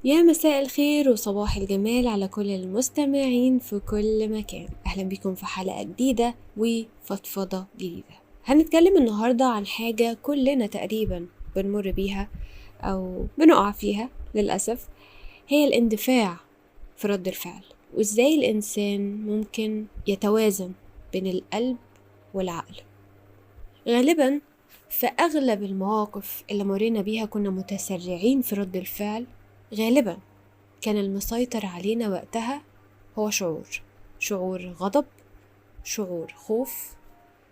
يا مساء الخير وصباح الجمال على كل المستمعين في كل مكان. أهلا بكم في حلقة جديدة وفضفضة جديدة. هنتكلم النهاردة عن حاجة كلنا تقريبا بنمر بيها أو بنقع فيها للأسف، هي الاندفاع في رد الفعل، وإزاي الإنسان ممكن يتوازن بين القلب والعقل. غالبا في أغلب المواقف اللي مرينا بيها كنا متسرعين في رد الفعل. غالبا كان المسيطر علينا وقتها هو شعور غضب، شعور خوف،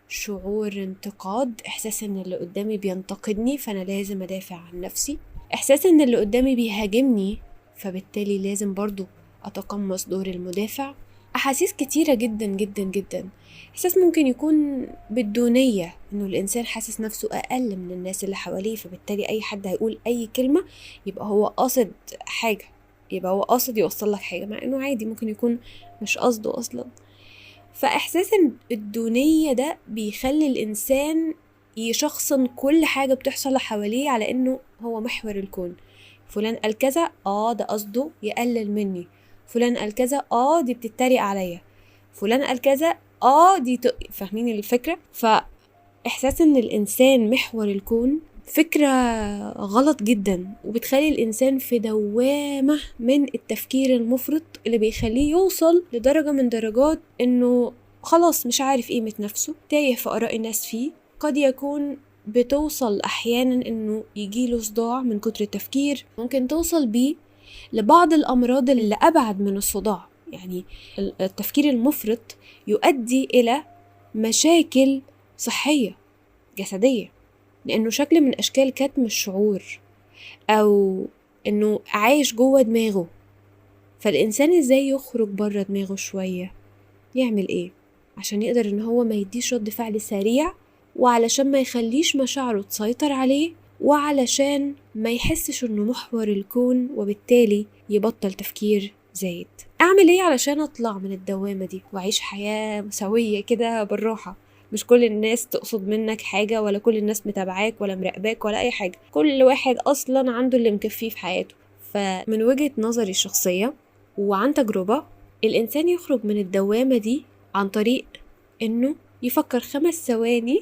شعور انتقاد، إحساس إن اللي قدامي بينتقدني فأنا لازم أدافع عن نفسي، إحساس إن اللي قدامي بيهاجمني فبالتالي لازم برضو أتقمص دور المدافع. أحاسيس كتيرة جدا جدا جدا. إحساس ممكن يكون بالدونية، إنه الإنسان حاسس نفسه أقل من الناس اللي حواليه، فبالتالي أي حد هيقول أي كلمة يبقى هو قاصد حاجة، يبقى هو قاصد يوصل لك حاجة، مع إنه عادي ممكن يكون مش قصده أصلا. فإحساس الدونية ده بيخلي الإنسان يشخصن كل حاجة بتحصل حواليه على إنه هو محور الكون. فلان قال كذا، ده قصده يقلل مني. فلان قال كذا، دي بتتريق عليا. فلان قال كذا، فاهمين الفكرة؟ فإحساس إن الإنسان محور الكون فكرة غلط جدا، وبتخلي الإنسان في دوامة من التفكير المفرط اللي بيخليه يوصل لدرجة من درجات إنه خلاص مش عارف قيمة نفسه، تايه في آراء الناس فيه. قد يكون بتوصل أحيانا إنه يجيله صداع من كتر التفكير، ممكن توصل بيه لبعض الأمراض اللي أبعد من الصداع. يعني التفكير المفرط يؤدي إلى مشاكل صحية جسدية، لأنه شكل من أشكال كتم الشعور، أو إنه عايش جوه دماغه. فالإنسان إزاي يخرج بره دماغه شوية؟ يعمل إيه عشان يقدر إن هو ما يديش رد فعل سريع، وعلشان ما يخليش مشاعره تسيطر عليه، وعلشان ما يحسش إنه محور الكون وبالتالي يبطل تفكير زايد؟ أعمل إيه علشان أطلع من الدوامة دي وأعيش حياة سوية كده بالراحة؟ مش كل الناس تقصد منك حاجة، ولا كل الناس متابعاك ولا مراقباك ولا أي حاجة. كل واحد أصلا عنده اللي مكفيه في حياته. فمن وجهة نظري الشخصية وعن تجربة، الإنسان يخرج من الدوامة دي عن طريق إنه يفكر 5 ثواني.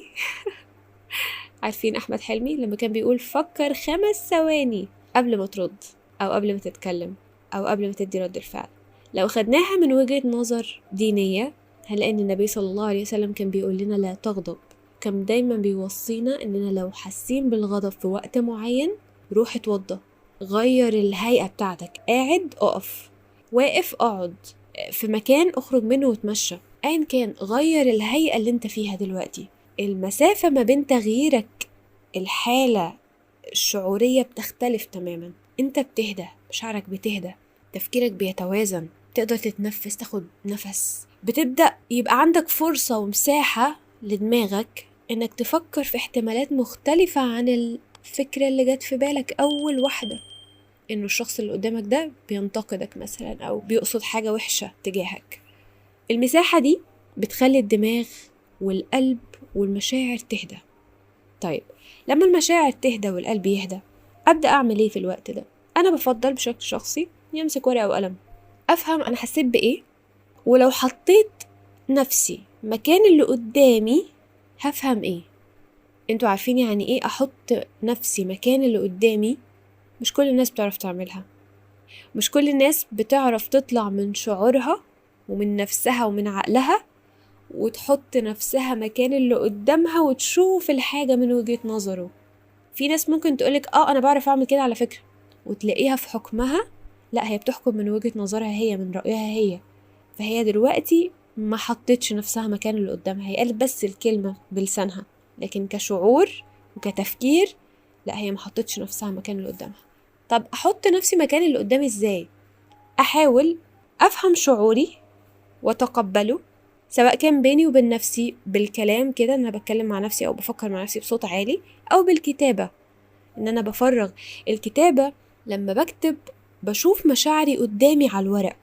عارفين أحمد حلمي لما كان بيقول فكر 5 ثواني قبل ما ترد، أو قبل ما تتكلم، أو قبل ما تدي رد الفعل؟ لو خدناها من وجهة نظر دينية هنلاقي إن النبي صلى الله عليه وسلم كان بيقول لنا لا تغضب. كان دايما بيوصينا إننا لو حاسين بالغضب في وقت معين، روح اتوضى، غير الهيئة بتاعتك، قاعد اقف، واقف اقعد، في مكان اخرج منه وتمشى، ايا كان، غير الهيئة اللي انت فيها دلوقتي. المسافة ما بين تغييرك الحالة الشعورية بتختلف تماما. انت بتهدى، مشاعرك بتهدى، تفكيرك بيتوازن، تقدر تتنفس، تاخد نفس، بتبدأ يبقى عندك فرصة ومساحة لدماغك انك تفكر في احتمالات مختلفة عن الفكرة اللي جت في بالك اول واحدة، انه الشخص اللي قدامك ده بينتقدك مثلا او بيقصد حاجة وحشة تجاهك. المساحة دي بتخلي الدماغ والقلب والمشاعر تهدى. طيب لما المشاعر تهدى والقلب يهدى، أبدأ أعمل إيه في الوقت ده؟ أنا بفضل بشكل شخصي يمسك ورقة وقلم، أفهم أنا حسيت بإيه، ولو حطيت نفسي مكان اللي قدامي هفهم إيه. انتوا عارفين يعني إيه أحط نفسي مكان اللي قدامي؟ مش كل الناس بتعرف تعملها، مش كل الناس بتعرف تطلع من شعورها ومن نفسها ومن عقلها وتحط نفسها مكان اللي قدامها وتشوف الحاجة من وجهة نظره. في ناس ممكن تقولك أنا بعرف أعمل كده على فكرة، وتلاقيها في حكمها لا، هي بتحكم من وجهة نظرها هي، من رأيها هي. فهي دلوقتي ما حطتش نفسها مكان اللي قدامها، هي قالت بس الكلمة بلسانها، لكن كشعور وكتفكير لا، هي ما حطتش نفسها مكان اللي قدامها. طب أحط نفسي مكان اللي قدامي إزاي؟ أحاول أفهم شعوري وتقبله، سواء كان بيني وبين نفسي بالكلام كده، ان انا بتكلم مع نفسي او بفكر مع نفسي بصوت عالي، او بالكتابة ان انا بفرغ. الكتابة لما بكتب بشوف مشاعري قدامي على الورق،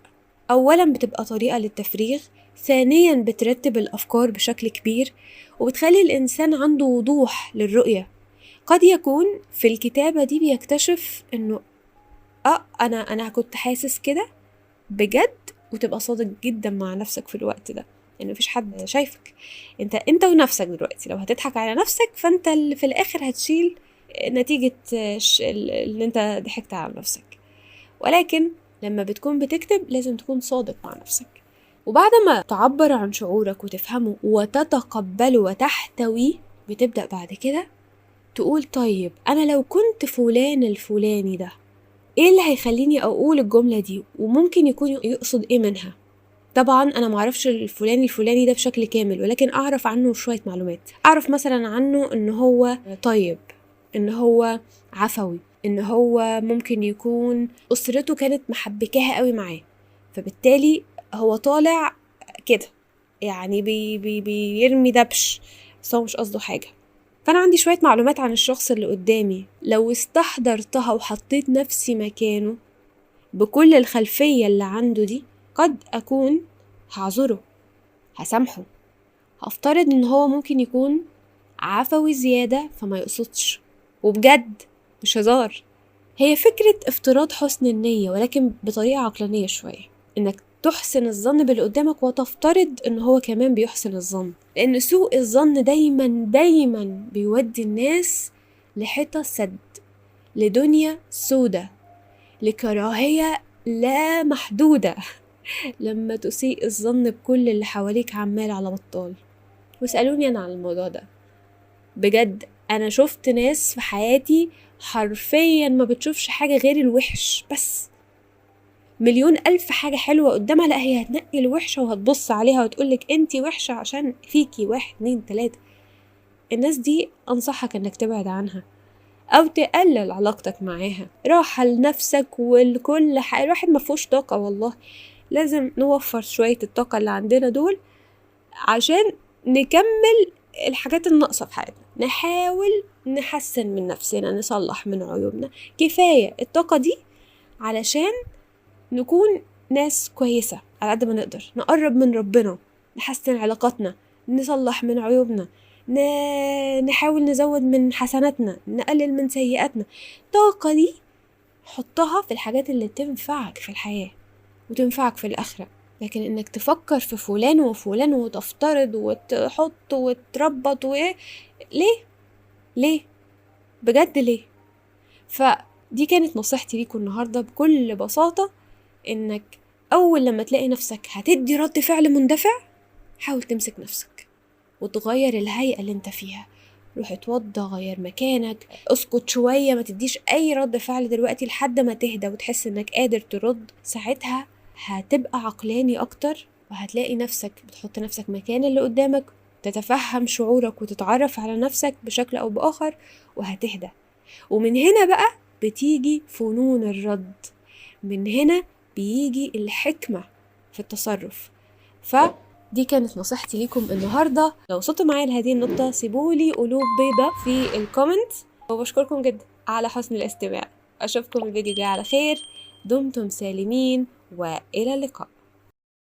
اولا بتبقى طريقة للتفريغ، ثانيا بترتب الافكار بشكل كبير وبتخلي الانسان عنده وضوح للرؤية. قد يكون في الكتابة دي بيكتشف انه انا كنت حاسس كده بجد، وتبقى صادق جدا مع نفسك في الوقت ده، ان مفيش حد شايفك، انت ونفسك. دلوقتي لو هتضحك على نفسك فانت اللي في الاخر هتشيل نتيجة ان انت ضحكت على نفسك. ولكن لما بتكون بتكتب لازم تكون صادق مع نفسك، وبعد ما تعبر عن شعورك وتفهمه وتتقبله وتحتويه، بتبدأ بعد كده تقول طيب أنا لو كنت فلان الفلاني ده، إيه اللي هيخليني أقول الجملة دي، وممكن يكون يقصد إيه منها. طبعا أنا معرفش الفلاني ده بشكل كامل، ولكن أعرف عنه شوية معلومات. أعرف مثلا عنه إن هو طيب، إن هو عفوي، إن هو ممكن يكون أسرته كانت محبكاها قوي معاه، فبالتالي هو طالع كده يعني بيرمي دبش، بس هو مش قصده حاجة. فأنا عندي شوية معلومات عن الشخص اللي قدامي، لو استحضرتها وحطيت نفسي مكانه بكل الخلفية اللي عنده دي، قد أكون هعذره، هسامحه، هفترض إن هو ممكن يكون عفوي زيادة فما يقصدش، وبجد مش هزار. هي فكرة افتراض حسن النية، ولكن بطريقة عقلانية شوية، إنك تحسن الظن باللي قدامك وتفترض إن هو كمان بيحسن الظن، لأن سوء الظن دايما بيودي الناس لحيطة سد، لدنيا سودة، لكراهية لا محدودة لما تسيء الظن بكل اللي حواليك عمال على بطال. واسألوني أنا عن الموضوع ده، بجد أنا شفت ناس في حياتي حرفيا ما بتشوفش حاجة غير الوحش بس، مليون ألف حاجة حلوة قدامها، لا هي هتنقي الوحشة وهتبص عليها وتقولك انتي وحشة عشان فيكي 1 2 3. الناس دي أنصحك انك تبعد عنها أو تقلل علاقتك معاها، راحة لنفسك والكل الواحد مفهوش طاقة والله، لازم نوفر شوية الطاقة اللي عندنا دول عشان نكمل الحاجات الناقصة في حياتنا، نحاول نحسن من نفسنا، نصلح من عيوبنا. كفاية الطاقة دي علشان نكون ناس كويسة على قد ما نقدر، نقرب من ربنا، نحسن علاقاتنا، نصلح من عيوبنا، نحاول نزود من حسناتنا، نقلل من سيئاتنا. الطاقة دي حطها في الحاجات اللي تنفعك في الحياة وتنفعك في الآخرة، لكن إنك تفكر في فلان وفلان وتفترض وتحط وتربط ليه بجد ليه؟ فدي كانت نصيحتي ليكم النهاردة بكل بساطة، إنك أول لما تلاقي نفسك هتدي رد فعل مندفع، حاول تمسك نفسك وتغير الهيئة اللي انت فيها، روح اتوضى، غير مكانك، اسكت شوية، ما تديش أي رد فعل دلوقتي لحد ما تهدى وتحس إنك قادر ترد. ساعتها هتبقى عقلاني أكتر، وهتلاقي نفسك بتحط نفسك مكان اللي قدامك، تتفهم شعورك وتتعرف على نفسك بشكل أو بآخر، وهتهدى. ومن هنا بقى بتيجي فنون الرد، من هنا بيجي الحكمة في التصرف. فدي كانت نصيحتي ليكم النهاردة. لو وصلتوا معايا لهذه النقطة سيبولي قلوب بيضة في الكومنت، وبشكركم جدا على حسن الاستماع. أشوفكم الفيديو جاي على خير، دمتم سالمين وإلى اللقاء.